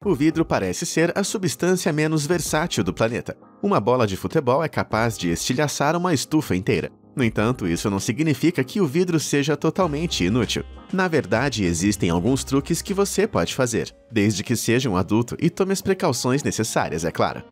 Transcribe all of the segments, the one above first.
O vidro parece ser a substância menos versátil do planeta. Uma bola de futebol é capaz de estilhaçar uma estufa inteira. No entanto, isso não significa que o vidro seja totalmente inútil. Na verdade, existem alguns truques que você pode fazer, desde que seja um adulto e tome as precauções necessárias, é claro.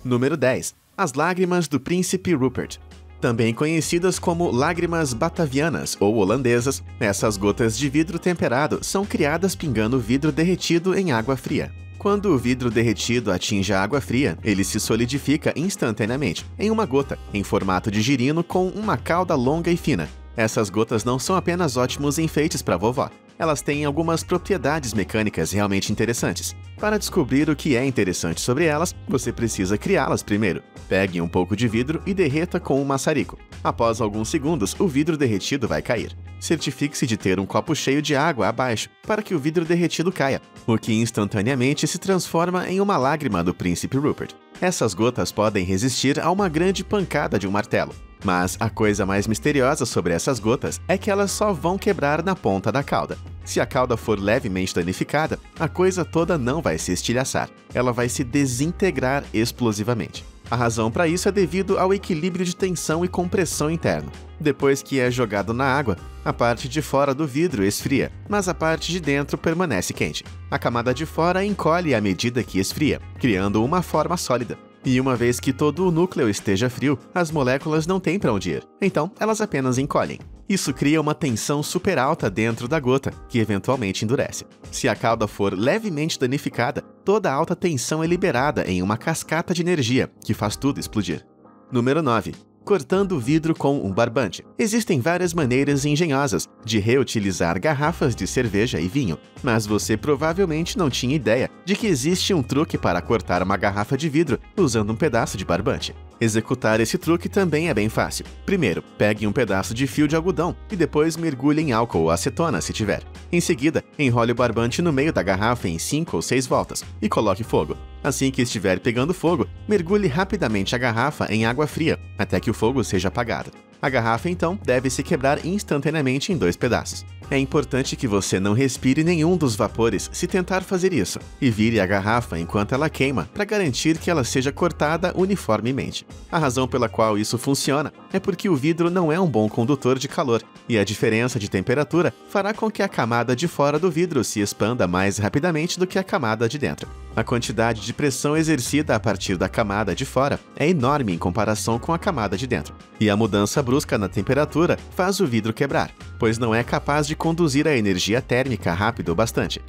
Número 10. As lágrimas do Príncipe Rupert. Também conhecidas como lágrimas batavianas ou holandesas, essas gotas de vidro temperado são criadas pingando vidro derretido em água fria. Quando o vidro derretido atinge a água fria, ele se solidifica instantaneamente, em uma gota, em formato de girino com uma cauda longa e fina. Essas gotas não são apenas ótimos enfeites para vovó. Elas têm algumas propriedades mecânicas realmente interessantes. Para descobrir o que é interessante sobre elas, você precisa criá-las primeiro. Pegue um pouco de vidro e derreta com um maçarico. Após alguns segundos, o vidro derretido vai cair. Certifique-se de ter um copo cheio de água abaixo para que o vidro derretido caia, o que instantaneamente se transforma em uma lágrima do Príncipe Rupert. Essas gotas podem resistir a uma grande pancada de um martelo. Mas a coisa mais misteriosa sobre essas gotas é que elas só vão quebrar na ponta da cauda. Se a cauda for levemente danificada, a coisa toda não vai se estilhaçar. Ela vai se desintegrar explosivamente. A razão para isso é devido ao equilíbrio de tensão e compressão interno. Depois que é jogado na água, a parte de fora do vidro esfria, mas a parte de dentro permanece quente. A camada de fora encolhe à medida que esfria, criando uma forma sólida. E uma vez que todo o núcleo esteja frio, as moléculas não têm para onde ir, então elas apenas encolhem. Isso cria uma tensão super alta dentro da gota, que eventualmente endurece. Se a cauda for levemente danificada, toda a alta tensão é liberada em uma cascata de energia, que faz tudo explodir. Número 9. Cortando o vidro com um barbante. Existem várias maneiras engenhosas de reutilizar garrafas de cerveja e vinho, mas você provavelmente não tinha ideia de que existe um truque para cortar uma garrafa de vidro usando um pedaço de barbante. Executar esse truque também é bem fácil. Primeiro, pegue um pedaço de fio de algodão e depois mergulhe em álcool ou acetona se tiver. Em seguida, enrole o barbante no meio da garrafa em 5 ou 6 voltas e coloque fogo. Assim que estiver pegando fogo, mergulhe rapidamente a garrafa em água fria, até que o fogo seja apagado. A garrafa, então, deve se quebrar instantaneamente em 2 pedaços. É importante que você não respire nenhum dos vapores se tentar fazer isso, e vire a garrafa enquanto ela queima para garantir que ela seja cortada uniformemente. A razão pela qual isso funciona é porque o vidro não é um bom condutor de calor, e a diferença de temperatura fará com que a camada de fora do vidro se expanda mais rapidamente do que a camada de dentro. A quantidade de pressão exercida a partir da camada de fora é enorme em comparação com a camada de dentro, e a mudança brusca na temperatura faz o vidro quebrar, pois não é capaz de conduzir a energia térmica rápido o bastante.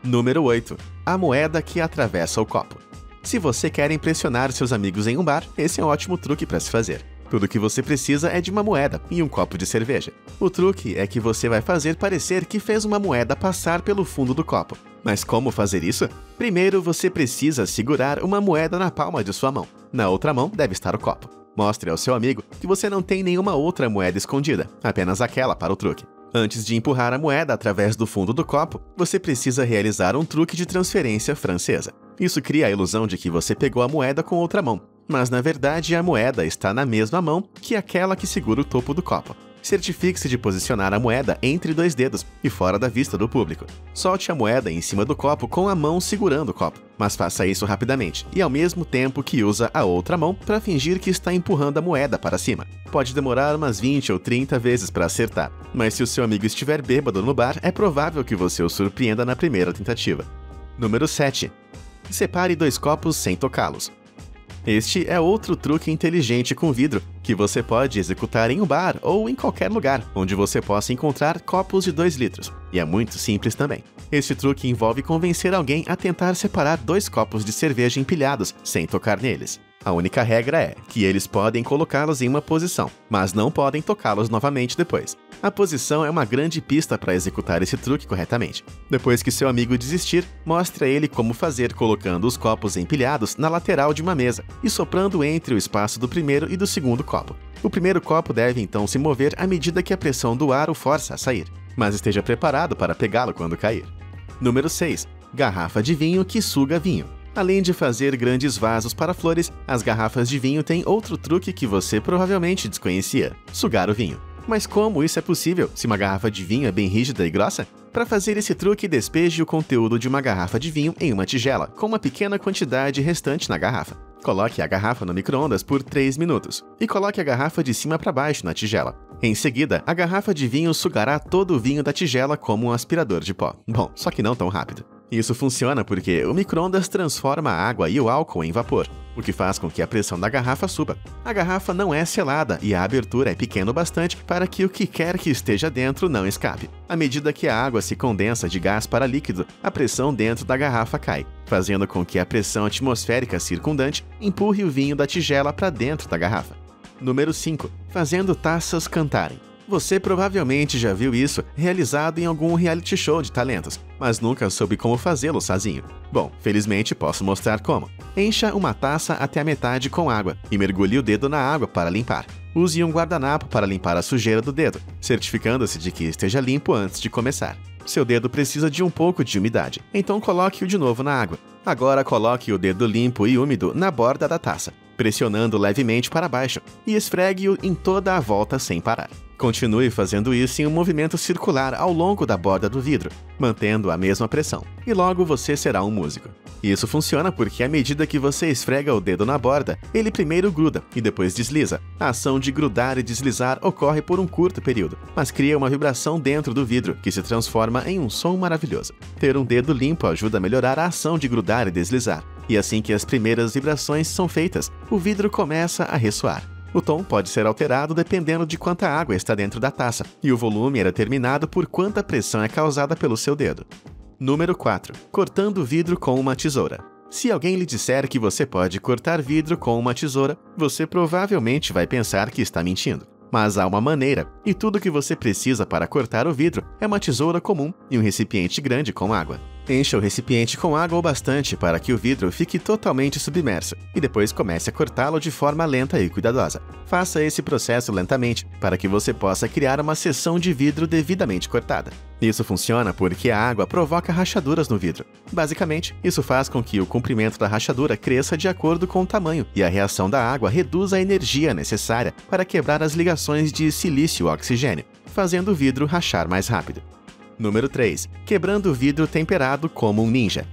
Número 8. A moeda que atravessa o copo. Se você quer impressionar seus amigos em um bar, esse é um ótimo truque para se fazer. Tudo o que você precisa é de uma moeda e um copo de cerveja. O truque é que você vai fazer parecer que fez uma moeda passar pelo fundo do copo. Mas como fazer isso? Primeiro, você precisa segurar uma moeda na palma de sua mão. Na outra mão deve estar o copo. Mostre ao seu amigo que você não tem nenhuma outra moeda escondida, apenas aquela para o truque. Antes de empurrar a moeda através do fundo do copo, você precisa realizar um truque de transferência francesa. Isso cria a ilusão de que você pegou a moeda com outra mão, mas na verdade a moeda está na mesma mão que aquela que segura o topo do copo. Certifique-se de posicionar a moeda entre 2 dedos e fora da vista do público. Solte a moeda em cima do copo com a mão segurando o copo, mas faça isso rapidamente e ao mesmo tempo que usa a outra mão para fingir que está empurrando a moeda para cima. Pode demorar umas 20 ou 30 vezes para acertar, mas se o seu amigo estiver bêbado no bar, é provável que você o surpreenda na primeira tentativa. Número 7. Separe 2 copos sem tocá-los. Este é outro truque inteligente com vidro, que você pode executar em um bar ou em qualquer lugar onde você possa encontrar copos de 2 litros. E é muito simples também. Este truque envolve convencer alguém a tentar separar 2 copos de cerveja empilhados sem tocar neles. A única regra é que eles podem colocá-los em uma posição, mas não podem tocá-los novamente depois. A posição é uma grande pista para executar esse truque corretamente. Depois que seu amigo desistir, mostre a ele como fazer colocando os copos empilhados na lateral de uma mesa e soprando entre o espaço do primeiro e do segundo copo. O primeiro copo deve então se mover à medida que a pressão do ar o força a sair, mas esteja preparado para pegá-lo quando cair. Número 6. Garrafa de vinho que suga vinho. Além de fazer grandes vasos para flores, as garrafas de vinho têm outro truque que você provavelmente desconhecia: sugar o vinho. Mas como isso é possível se uma garrafa de vinho é bem rígida e grossa? Para fazer esse truque, despeje o conteúdo de uma garrafa de vinho em uma tigela, com uma pequena quantidade restante na garrafa. Coloque a garrafa no micro-ondas por 3 minutos e coloque a garrafa de cima para baixo na tigela. Em seguida, a garrafa de vinho sugará todo o vinho da tigela como um aspirador de pó. Bom, só que não tão rápido. Isso funciona porque o micro-ondas transforma a água e o álcool em vapor, o que faz com que a pressão da garrafa suba. A garrafa não é selada e a abertura é pequena o bastante para que o que quer que esteja dentro não escape. À medida que a água se condensa de gás para líquido, a pressão dentro da garrafa cai, fazendo com que a pressão atmosférica circundante empurre o vinho da tigela para dentro da garrafa. Número 5. Fazendo taças cantarem. Você provavelmente já viu isso realizado em algum reality show de talentos, mas nunca soube como fazê-lo sozinho. Bom, felizmente posso mostrar como. Encha uma taça até a metade com água e mergulhe o dedo na água para limpar. Use um guardanapo para limpar a sujeira do dedo, certificando-se de que esteja limpo antes de começar. Seu dedo precisa de um pouco de umidade, então coloque-o de novo na água. Agora coloque o dedo limpo e úmido na borda da taça, pressionando levemente para baixo, e esfregue-o em toda a volta sem parar. Continue fazendo isso em um movimento circular ao longo da borda do vidro, mantendo a mesma pressão, e logo você será um músico. Isso funciona porque à medida que você esfrega o dedo na borda, ele primeiro gruda e depois desliza. A ação de grudar e deslizar ocorre por um curto período, mas cria uma vibração dentro do vidro que se transforma em um som maravilhoso. Ter um dedo limpo ajuda a melhorar a ação de grudar e deslizar, e assim que as primeiras vibrações são feitas, o vidro começa a ressoar. O tom pode ser alterado dependendo de quanta água está dentro da taça, e o volume é determinado por quanta pressão é causada pelo seu dedo. Número 4. Cortando vidro com uma tesoura. Se alguém lhe disser que você pode cortar vidro com uma tesoura, você provavelmente vai pensar que está mentindo. Mas há uma maneira, e tudo que você precisa para cortar o vidro é uma tesoura comum e um recipiente grande com água. Encha o recipiente com água o bastante para que o vidro fique totalmente submerso e depois comece a cortá-lo de forma lenta e cuidadosa. Faça esse processo lentamente para que você possa criar uma seção de vidro devidamente cortada. Isso funciona porque a água provoca rachaduras no vidro. Basicamente, isso faz com que o comprimento da rachadura cresça de acordo com o tamanho e a reação da água reduza a energia necessária para quebrar as ligações de silício-oxigênio, fazendo o vidro rachar mais rápido. Número 3. Quebrando o vidro temperado como um ninja.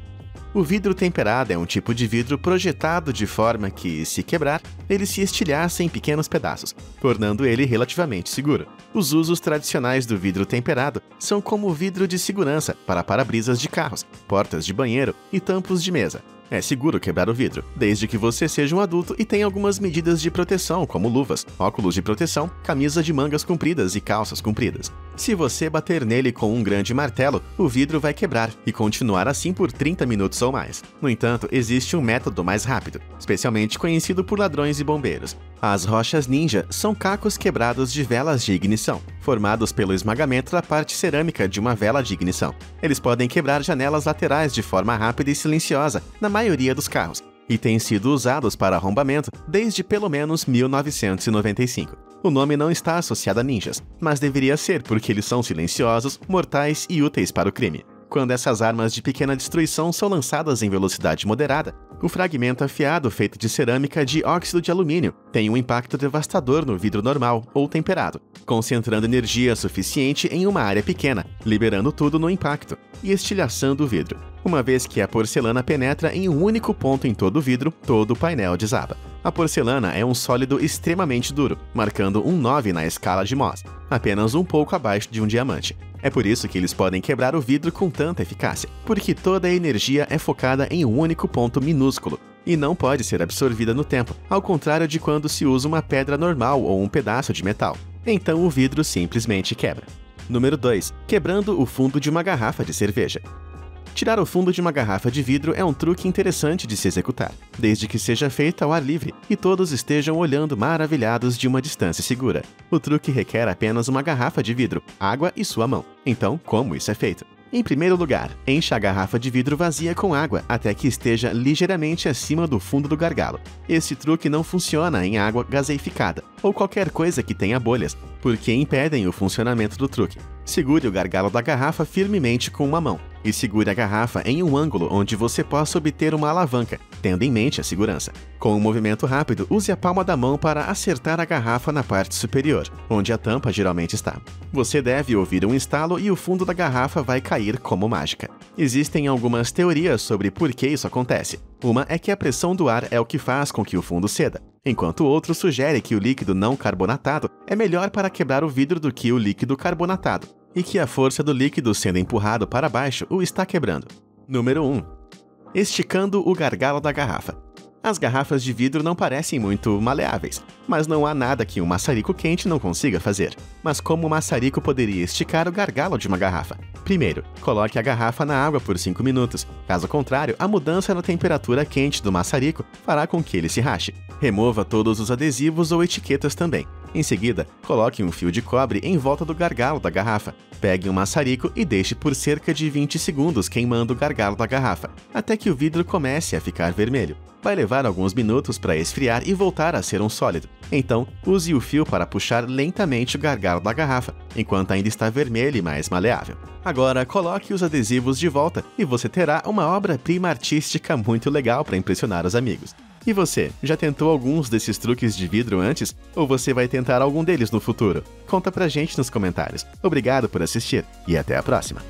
O vidro temperado é um tipo de vidro projetado de forma que, se quebrar, ele se estilhaça em pequenos pedaços, tornando ele relativamente seguro. Os usos tradicionais do vidro temperado são como vidro de segurança para para-brisas de carros, portas de banheiro e tampos de mesa. É seguro quebrar o vidro, desde que você seja um adulto e tenha algumas medidas de proteção, como luvas, óculos de proteção, camisa de mangas compridas e calças compridas. Se você bater nele com um grande martelo, o vidro vai quebrar e continuar assim por 30 minutos ou mais. No entanto, existe um método mais rápido, especialmente conhecido por ladrões e bombeiros. As rochas ninja são cacos quebrados de velas de ignição, formados pelo esmagamento da parte cerâmica de uma vela de ignição. Eles podem quebrar janelas laterais de forma rápida e silenciosa, na maioria dos carros, e têm sido usados para arrombamento desde pelo menos 1995. O nome não está associado a ninjas, mas deveria ser porque eles são silenciosos, mortais e úteis para o crime. Quando essas armas de pequena destruição são lançadas em velocidade moderada, o fragmento afiado feito de cerâmica de óxido de alumínio tem um impacto devastador no vidro normal ou temperado, concentrando energia suficiente em uma área pequena, liberando tudo no impacto e estilhaçando o vidro. Uma vez que a porcelana penetra em um único ponto em todo o vidro, todo o painel desaba. A porcelana é um sólido extremamente duro, marcando um 9 na escala de Mohs, apenas um pouco abaixo de um diamante. É por isso que eles podem quebrar o vidro com tanta eficácia, porque toda a energia é focada em um único ponto minúsculo e não pode ser absorvida no tempo, ao contrário de quando se usa uma pedra normal ou um pedaço de metal. Então o vidro simplesmente quebra. Número 2. Quebrando o fundo de uma garrafa de cerveja. Tirar o fundo de uma garrafa de vidro é um truque interessante de se executar, desde que seja feito ao ar livre e todos estejam olhando maravilhados de uma distância segura. O truque requer apenas uma garrafa de vidro, água e sua mão. Então, como isso é feito? Em primeiro lugar, encha a garrafa de vidro vazia com água até que esteja ligeiramente acima do fundo do gargalo. Esse truque não funciona em água gaseificada ou qualquer coisa que tenha bolhas, porque impedem o funcionamento do truque. Segure o gargalo da garrafa firmemente com uma mão e segure a garrafa em um ângulo onde você possa obter uma alavanca, tendo em mente a segurança. Com um movimento rápido, use a palma da mão para acertar a garrafa na parte superior, onde a tampa geralmente está. Você deve ouvir um estalo e o fundo da garrafa vai cair como mágica. Existem algumas teorias sobre por que isso acontece. Uma é que a pressão do ar é o que faz com que o fundo ceda, enquanto o outro sugere que o líquido não carbonatado é melhor para quebrar o vidro do que o líquido carbonatado, e que a força do líquido sendo empurrado para baixo o está quebrando. Número 1. Esticando o gargalo da garrafa. As garrafas de vidro não parecem muito maleáveis, mas não há nada que um maçarico quente não consiga fazer. Mas como o maçarico poderia esticar o gargalo de uma garrafa? Primeiro, coloque a garrafa na água por 5 minutos. Caso contrário, a mudança na temperatura quente do maçarico fará com que ele se rache. Remova todos os adesivos ou etiquetas também. Em seguida, coloque um fio de cobre em volta do gargalo da garrafa. Pegue um maçarico e deixe por cerca de 20 segundos queimando o gargalo da garrafa, até que o vidro comece a ficar vermelho. Vai levar alguns minutos para esfriar e voltar a ser um sólido. Então, use o fio para puxar lentamente o gargalo da garrafa, enquanto ainda está vermelho e mais maleável. Agora, coloque os adesivos de volta e você terá uma obra-prima artística muito legal para impressionar os amigos. E você, já tentou alguns desses truques de vidro antes? Ou você vai tentar algum deles no futuro? Conta pra gente nos comentários. Obrigado por assistir e até a próxima!